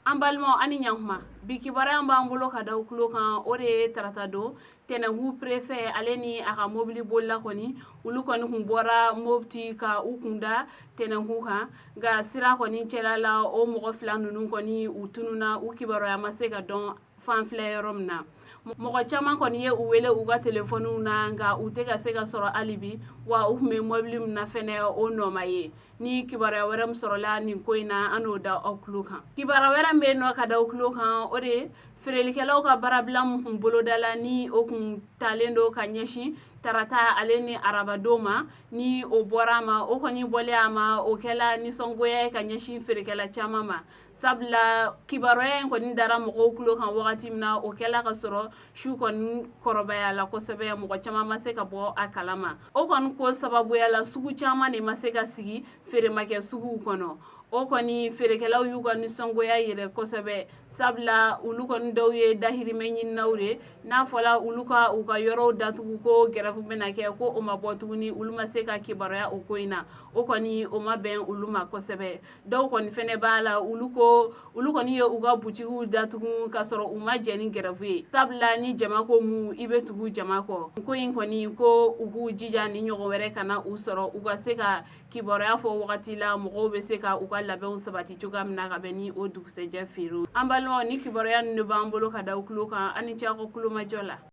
an balimaw ani ɲakuma bi kibaruya b'an bolo ka da kulo kan o de ye tarata don tɛnɛnku préfet ale ni a ka mobili bolila kɔni olu kɔni kun bɔra mopti ka u kunda tɛnɛnku kan nka sira kɔni cɛlala o mɔgɔ fila nunu kɔni u tununa u kibaruya ma se ka dɔn fan filɛ yɔrɔ min na mɔgɔ caman kɔni ye u wele u ka telefoniw na nka u tɛ ka se ka sɔrɔ hali bi wa u kun bɛ mobili min na fɛnɛ o nɔ ma ye ni kibaruya wɛrɛ min sɔrɔla nin ko in na an n'o da aw tulo kan kibaruya wɛrɛ min bɛ yen nɔ ka da aw tulo kan o de ye feerelikɛlaw ka baarabila min kun bolodala ni o kun talen do ka ɲɛsin tarata ale ni arabadon ma ni o bɔra a ma o kɔni bɔlen a ma o kɛla nisɔngoya ye ka ɲɛsin feerekɛla caman ma sabula kibaruya in kɔni dara mɔgɔw tulo kan wagati min na o kɛla ka sɔrɔ su kɔni kɔrɔbaya la kosɛbɛ mɔgɔ caman ma se ka bɔ a kalama o kɔni ko sababuya la sugu caman de ma se ka sigi feeremakɛ suguw kɔnɔ o kɔni feerekɛlaw y'u ka nisɔngoya yɛrɛ kosɛbɛ sabula olu kɔni dɔw ye dahirimɛ ɲininaw de n'a fɔla olu ka u ka yɔrɔw datugu ko gɛrɛfu bɛna kɛ ko o ma bɔ tuguni olu ma se ka kibaruya o ko in na o kɔni o ma bɛn olu ma kosɛbɛ dɔw kɔni fɛnɛ b'a la olu kɔni ye u ka butigiw datugu ka sɔrɔ u ma jɛ ni gɛrɛfu ye sabula ni jama ko mu i bɛ tugu jama kɔ ko in kɔni ko u k'u jija ni ɲɔgɔn wɛrɛ kana u sɔrɔ u ka se ka kibaruya fɔ wagati la mɔgɔw bɛ se ka u ka labɛnw sabati cogoya min na ka bɛn ni o dugusɛjɛ feerew an balimaw ni kibaruya ninnu de b'an bolo ka da u tulo kan ani ce aw ka kulomajɔ la